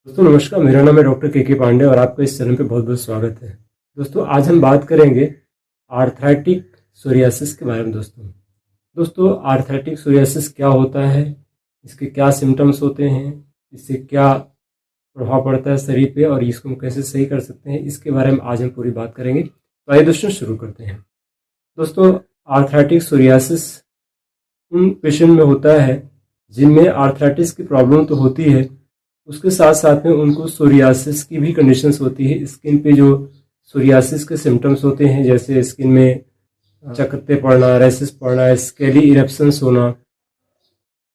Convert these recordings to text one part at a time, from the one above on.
दोस्तों नमस्कार, मेरा नाम है डॉक्टर के पांडे और आपका इस चैनल पे बहुत बहुत स्वागत है। दोस्तों आज हम बात करेंगे आर्थराइटिक सोरियासिस के बारे में। दोस्तों आर्थराइटिक सोरियासिस क्या होता है, इसके क्या सिम्टम्स होते हैं, इससे क्या प्रभाव पड़ता है शरीर पे और इसको हम कैसे सही कर सकते हैं, इसके बारे में आज हम पूरी बात करेंगे। तो आइए दोस्तों शुरू करते हैं। दोस्तों आर्थराइटिक सोरियासिस उन पेशेंट में होता है जिनमें आर्थराइटिस की प्रॉब्लम तो होती है, उसके साथ साथ में उनको सोरियासिस की भी कंडीशंस होती है। स्किन पे जो सोरियासिस के सिम्टम्स होते हैं, जैसे स्किन में चकत्ते पड़ना, रैसेस पड़ना, स्केली इरप्शंस होना,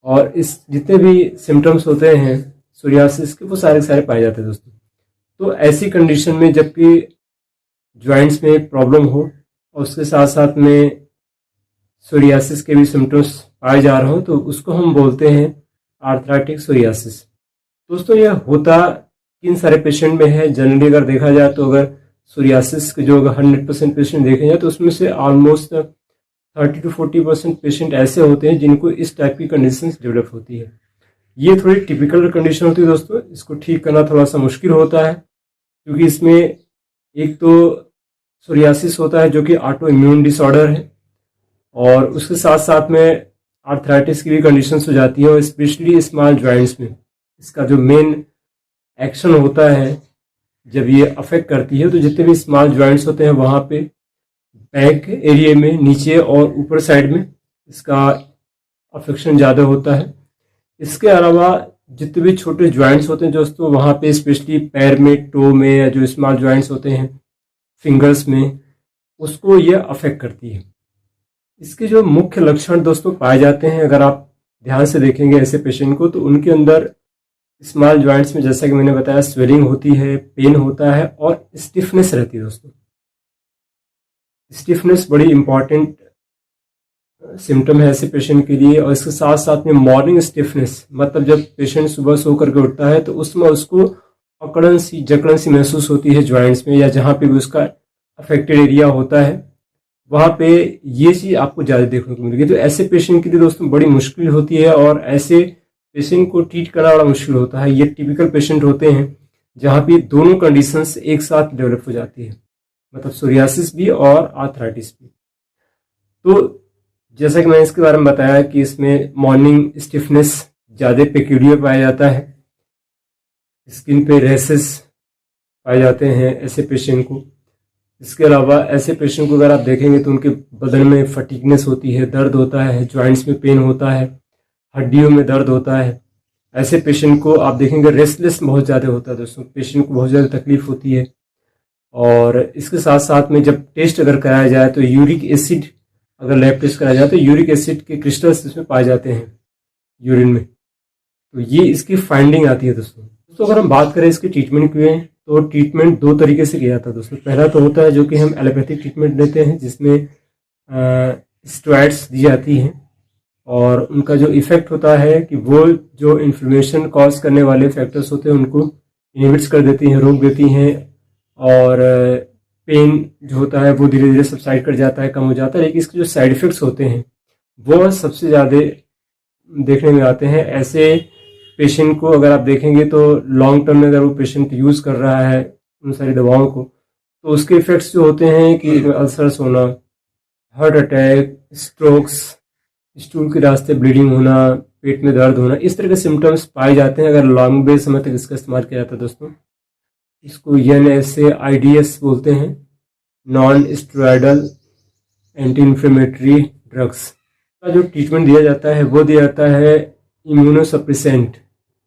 और इस जितने भी सिम्टम्स होते हैं सोरियासिस के वो सारे सारे पाए जाते हैं दोस्तों। तो ऐसी कंडीशन में जबकि जॉइंट्स में प्रॉब्लम हो और उसके साथ साथ में सोरियासिस के भी सिम्टम्स पाए जा रहे हो, तो उसको हम बोलते हैं आर्थराइटिक सोरियासिस। दोस्तों यह होता किन सारे पेशेंट में है? जनरली अगर देखा जाए तो अगर सोरियासिस के जो अगर 100% पेशेंट देखे जाए तो उसमें से ऑलमोस्ट 30 to 40% पेशेंट ऐसे होते हैं जिनको इस टाइप की कंडीशन डेवलप होती है। ये थोड़ी टिपिकल कंडीशन होती है दोस्तों, इसको ठीक करना थोड़ा सा मुश्किल होता है क्योंकि इसमें एक तो सोरियासिस होता है जो कि ऑटो इम्यून डिसऑर्डर है, और उसके साथ साथ में आर्थराइटिस की भी कंडीशंस हो जाती है, और स्पेशली स्मॉल जॉइंट्स में इसका जो मेन एक्शन होता है जब ये अफेक्ट करती है, तो जितने भी स्मॉल जॉइंट्स होते हैं वहाँ पे बैक एरिया में, नीचे और ऊपर साइड में इसका अफेक्शन ज़्यादा होता है। इसके अलावा जितने भी छोटे जॉइंट्स होते हैं दोस्तों, वहाँ पे स्पेशली पैर में, टो में, या जो स्मॉल जॉइंट्स होते हैं फिंगर्स में, उसको ये अफेक्ट करती है। इसके जो मुख्य लक्षण दोस्तों पाए जाते हैं, अगर आप ध्यान से देखेंगे ऐसे पेशेंट को, तो उनके अंदर स्मॉल जॉइंट्स में जैसा कि मैंने बताया स्वेलिंग होती है, पेन होता है और स्टिफनेस रहती है दोस्तों। स्टिफनेस बड़ी इंपॉर्टेंट सिम्टम है ऐसे पेशेंट के लिए। और इसके साथ साथ में मॉर्निंग स्टिफनेस, मतलब जब पेशेंट सुबह सो करके उठता है तो उसमें उसको अकड़न सी, जकड़न सी महसूस होती है जॉइंट्स में, या जहाँ पे भी उसका अफेक्टेड एरिया होता है वहाँ पे ये चीज़ आपको ज़्यादा देखने को मिलेगी। तो ऐसे पेशेंट के लिए दोस्तों बड़ी मुश्किल होती है और ऐसे पेशेंट को ट्रीट करना बड़ा मुश्किल होता है। ये टिपिकल पेशेंट होते हैं जहाँ पे दोनों कंडीशंस एक साथ डेवलप हो जाती है, मतलब सोरियासिस भी और आर्थराइटिस भी। तो जैसा कि मैंने इसके बारे में बताया कि इसमें मॉर्निंग स्टिफनेस ज़्यादा पेक्यूलियर पाया जाता है, स्किन पे रैसेस पाए जाते हैं ऐसे पेशेंट को। इसके अलावा ऐसे पेशेंट को अगर आप देखेंगे तो उनके बदन में फटीगनेस होती है, दर्द होता है, जॉइंट्स में पेन होता है, हड्डियों में दर्द होता है। ऐसे पेशेंट को आप देखेंगे रेस्टलेस बहुत ज़्यादा होता है दोस्तों, पेशेंट को बहुत ज़्यादा तकलीफ होती है। और इसके साथ साथ में जब टेस्ट अगर कराया जाए तो यूरिक एसिड, अगर लैब टेस्ट कराया जाए तो यूरिक एसिड के क्रिस्टल्स इसमें पाए जाते हैं यूरिन में, तो ये इसकी फाइंडिंग आती है दोस्तों। अगर हम बात करें इसके ट्रीटमेंट के, तो ट्रीटमेंट दो तरीके से किया जाता है दोस्तों। पहला तो होता है जो कि हम एलोपैथिक ट्रीटमेंट देते हैं, जिसमें स्टेरॉइड्स दी जाती हैं, और उनका जो इफेक्ट होता है कि वो जो इन्फ्लेमेशन कॉज करने वाले फैक्टर्स होते हैं उनको इनहिबिट्स कर देती हैं, रोक देती हैं, और पेन जो होता है वो धीरे धीरे सबसाइड कर जाता है, कम हो जाता है। लेकिन इसके जो साइड इफेक्ट्स होते हैं वो सबसे ज़्यादा देखने में आते हैं ऐसे पेशेंट को। अगर आप देखेंगे तो लॉन्ग टर्म में अगर वो पेशेंट यूज़ कर रहा है उन सारी दवाओं को, तो उसके इफेक्ट्स जो होते हैं कि अल्सर्स होना, हार्ट अटैक, स्ट्रोक्स, स्टूल के रास्ते ब्लीडिंग होना, पेट में दर्द होना, इस तरह के सिम्टम्स पाए जाते हैं अगर लंबे समय तक इसका इस्तेमाल किया जाता है दोस्तों। इसको NSAIDs बोलते हैं, non steroidal anti inflammatory drugs का जो ट्रीटमेंट दिया जाता है वो दिया जाता है इम्यूनोसप्रेसेंट,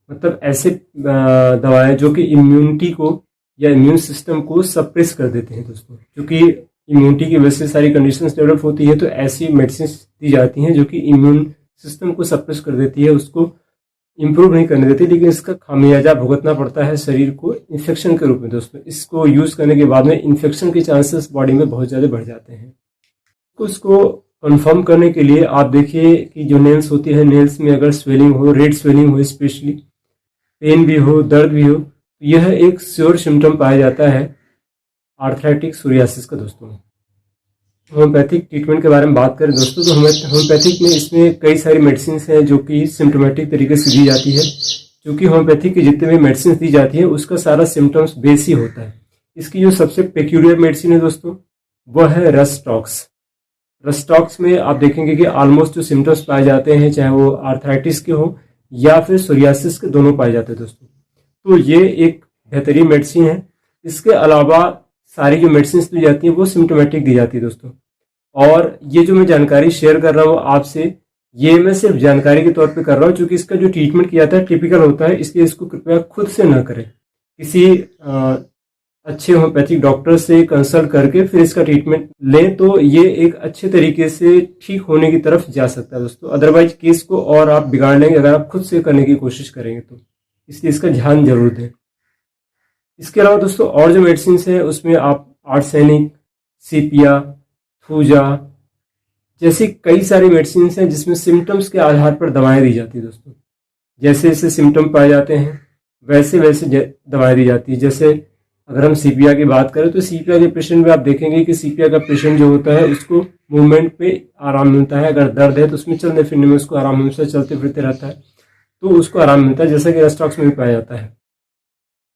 मतलब ऐसे दवाएं जो कि इम्यूनिटी को या इम्यून सिस्टम को सप्रेस कर देते हैं दोस्तों। क्योंकि इम्यूनिटी की वजह से सारी कंडीशंस डेवलप होती है, तो ऐसी मेडिसिन दी जाती हैं जो कि इम्यून सिस्टम को सप्रेस कर देती है, उसको इम्प्रूव नहीं करने देती, लेकिन इसका खामियाजा भुगतना पड़ता है शरीर को इन्फेक्शन के रूप में दोस्तों। इसको यूज़ करने के बाद में इन्फेक्शन के चांसेस बॉडी में बहुत ज़्यादा बढ़ जाते हैं। तो इसको कंफर्म करने के लिए आप देखिए कि जो नेल्स होती है, नेल्स में अगर स्वेलिंग हो, रेड स्वेलिंग हो, स्पेशली पेन भी हो, दर्द भी हो, तो यह एक श्योर सिम्टम पाया जाता है आर्थराइटिक सोरियासिस का दोस्तों। होम्योपैथिक ट्रीटमेंट के बारे में बात करें दोस्तों, तो होम्योपैथिक में इसमें कई सारी मेडिसिन हैं जो कि सिम्टोमेटिक तरीके से दी जाती है, क्योंकि होम्योपैथी की जितने भी मेडिसिन दी जाती है उसका सारा सिम्टम्स बेस ही होता है। इसकी जो सबसे पेक्यूलियर मेडिसिन है दोस्तों वो है रस-टॉक्स। रस-टॉक्स में आप देखेंगे कि ऑलमोस्ट जो सिम्टम्स पाए जाते हैं चाहे वो आर्थराइटिस के हो या फिर सोरियासिस के, दोनों पाए जाते हैं दोस्तों। तो ये एक बेहतरीन मेडिसिन है। इसके अलावा सारी जो मेडिसिन दी जाती हैं वो सिम्टोमेटिक दी जाती है दोस्तों। और ये जो मैं जानकारी शेयर कर रहा हूँ आपसे, ये मैं सिर्फ जानकारी के तौर पे कर रहा हूँ, क्योंकि इसका जो ट्रीटमेंट किया जाता है टिपिकल होता है, इसलिए इसको कृपया खुद से ना करें। किसी अच्छे होम्योपैथिक डॉक्टर से कंसल्ट करके फिर इसका ट्रीटमेंट लें तो ये एक अच्छे तरीके से ठीक होने की तरफ जा सकता है दोस्तों। अदरवाइज केस को और आप बिगाड़ लेंगे अगर आप खुद से करने की कोशिश करेंगे तो, इसलिए इसका ध्यान जरूर दें। इसके अलावा दोस्तों और जो मेडिसिन है उसमें आप आर्सेनिक, सीपिया, थूजा जैसी कई सारी मेडिसिन हैं जिसमें सिम्टम्स के आधार पर दवाएं दी जाती है दोस्तों। जैसे जैसे सिम्टम पाए जाते हैं वैसे वैसे दवाएं दी जाती है। जैसे अगर हम सीपिया की बात करें तो सीपिया के पेशेंट में आप देखेंगे कि सीपिया का पेशेंट जो होता है उसको मूवमेंट पे आराम मिलता है। अगर दर्द है तो उसमें चलने फिरने में उसको आराम मिलता है, चलते फिरते रहता है तो उसको आराम मिलता है, जैसा कि रस-टॉक्स में भी पाया जाता है।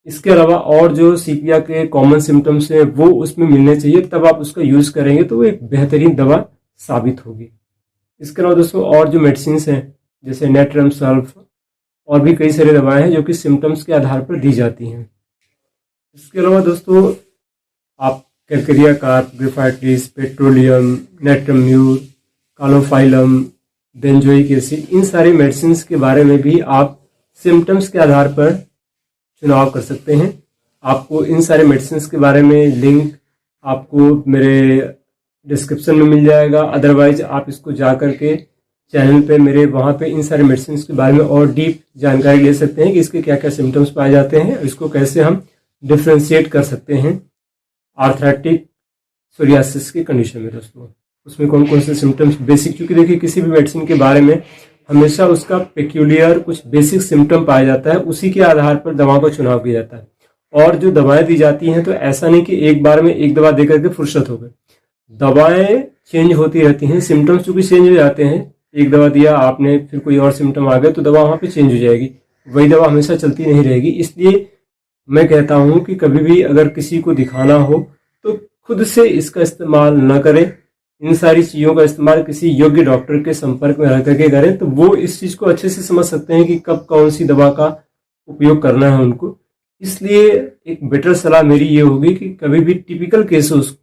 इसके अलावा और जो सीपिया के कॉमन सिम्टम्स हैं वो उसमें मिलने चाहिए, तब आप उसका यूज करेंगे तो वो एक बेहतरीन दवा साबित होगी। इसके अलावा दोस्तों और जो मेडिसिन हैं जैसे नेट्रम सल्फ और भी कई सारी दवाएं हैं जो कि सिम्टम्स के आधार पर दी जाती हैं। इसके अलावा दोस्तों आप calcarea carb, graphites, petroleum, natrum mur, calophyllum, benzoic acid, इन सारी मेडिसिन के बारे में भी आप सिम्टम्स के आधार पर चुनाव कर सकते हैं। आपको इन सारे मेडिसिन के बारे में लिंक आपको मेरे डिस्क्रिप्शन में मिल जाएगा। अदरवाइज आप इसको जा करके चैनल पे मेरे वहाँ पे इन सारे मेडिसिन के बारे में और डीप जानकारी ले सकते हैं कि इसके क्या क्या सिम्टम्स पाए जाते हैं, इसको कैसे हम डिफ्रेंशिएट कर सकते हैं आर्थराइटिक सोरियासिस की कंडीशन में दोस्तों। उसमें कौन कौन से सिम्टम्स बेसिक, क्योंकि देखिए किसी भी मेडिसिन के बारे में हमेशा उसका पेक्यूलियर कुछ बेसिक सिम्टम पाया जाता है, उसी के आधार पर दवा का चुनाव किया जाता है। और जो दवाएं दी जाती हैं तो ऐसा नहीं कि एक बार में एक दवा देकर के फुर्सत हो गई, दवाएं चेंज होती रहती हैं। सिम्टम्स चूंकि चेंज हो जाते हैं, एक दवा दिया आपने फिर कोई और सिम्टम आ गए तो दवा वहां पे चेंज हो जाएगी, वही दवा हमेशा चलती नहीं रहेगी। इसलिए मैं कहता हूं कि कभी भी अगर किसी को दिखाना हो तो खुद से इसका इस्तेमाल न करें। इन सारी चीज़ों का इस्तेमाल किसी योग्य डॉक्टर के संपर्क में रह करके करें तो वो इस चीज़ को अच्छे से समझ सकते हैं कि कब कौन सी दवा का उपयोग करना है उनको। इसलिए एक बेटर सलाह मेरी ये होगी कि कभी भी टिपिकल केसेस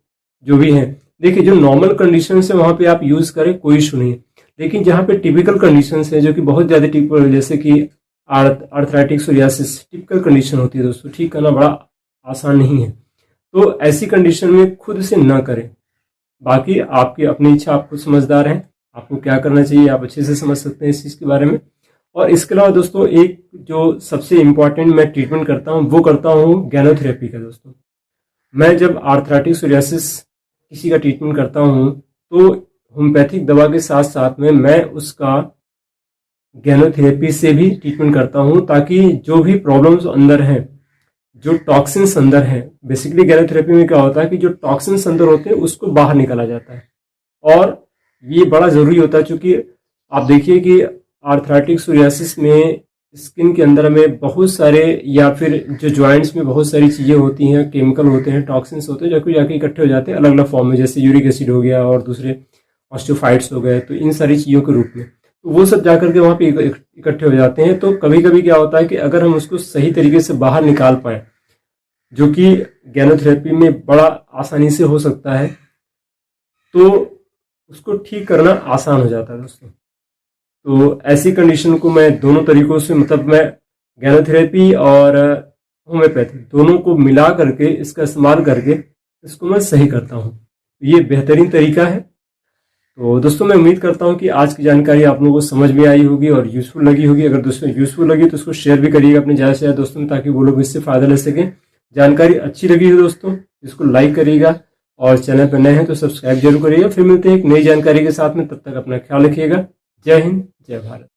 जो भी हैं, देखिए जो नॉर्मल कंडीशन है वहां पे आप यूज करें, कोई इशू नहीं है। लेकिन जहाँ पे टिपिकल कंडीशन है जो कि बहुत ज्यादा टिपिकल, जैसे कि आर्थराइटिक सोरियासिस टिपिकल कंडीशन होती है दोस्तों, ठीक करना बड़ा आसान नहीं है, तो ऐसी कंडीशन में खुद से ना करें। बाकी आपकी अपनी इच्छा, आप खुद समझदार हैं, आपको क्या करना चाहिए आप अच्छे से समझ सकते हैं इस चीज़ के बारे में। और इसके अलावा दोस्तों एक जो सबसे इम्पॉर्टेंट मैं ट्रीटमेंट करता हूँ वो करता हूँ गैनोथेरेपी का दोस्तों। मैं जब आर्थराइटिक सोरियासिस किसी का ट्रीटमेंट करता हूँ तो होम्योपैथिक दवा के साथ साथ में मैं उसका गैनोथेरेपी से भी ट्रीटमेंट करता हूँ, ताकि जो भी प्रॉब्लम्स अंदर हैं, जो टॉक्सिन्स अंदर हैं, बेसिकली गैनोथेरेपी में क्या होता है कि जो टॉक्सिन्स अंदर होते हैं उसको बाहर निकाला जाता है। और ये बड़ा ज़रूरी होता है क्योंकि आप देखिए कि आर्थराइटिक सोरियासिस में स्किन के अंदर में बहुत सारे या फिर जो जॉइंट्स में बहुत सारी चीज़ें होती हैं, केमिकल होते हैं, टॉक्सिन्स होते हैं जो कि जाके इकट्ठे हो जाते हैं अलग अलग फॉर्म में, जैसे यूरिक एसिड हो गया और दूसरे ऑस्टियोफाइट्स हो गए, तो इन सारी चीज़ों के रूप में तो वो सब जाकर के वहाँ पे इकट्ठे हो जाते हैं। तो कभी कभी क्या होता है कि अगर हम उसको सही तरीके से बाहर निकाल पाए, जो कि गैनोथेरेपी में बड़ा आसानी से हो सकता है, तो उसको ठीक करना आसान हो जाता है दोस्तों। तो ऐसी कंडीशन को मैं दोनों तरीकों से, मतलब मैं गैनोथेरेपी और होम्योपैथी दोनों को मिला करके इसका इस्तेमाल करके इसको मैं सही करता हूँ। ये बेहतरीन तरीका है। तो दोस्तों मैं उम्मीद करता हूँ कि आज की जानकारी आप लोगों को समझ में आई होगी और यूजफुल लगी होगी। अगर दोस्तों यूजफुल लगी तो उसको शेयर भी करिएगा अपने ज़्यादा से ज़्यादा दोस्तों में, ताकि वो लोग इससे फ़ायदा ले सकें। जानकारी अच्छी लगी हो दोस्तों इसको लाइक करिएगा और चैनल पर नए हैं तो सब्सक्राइब जरूर करिएगा। फिर मिलते हैं एक नई जानकारी के साथ में, तब तक अपना ख्याल रखिएगा। जय हिंद, जय भारत।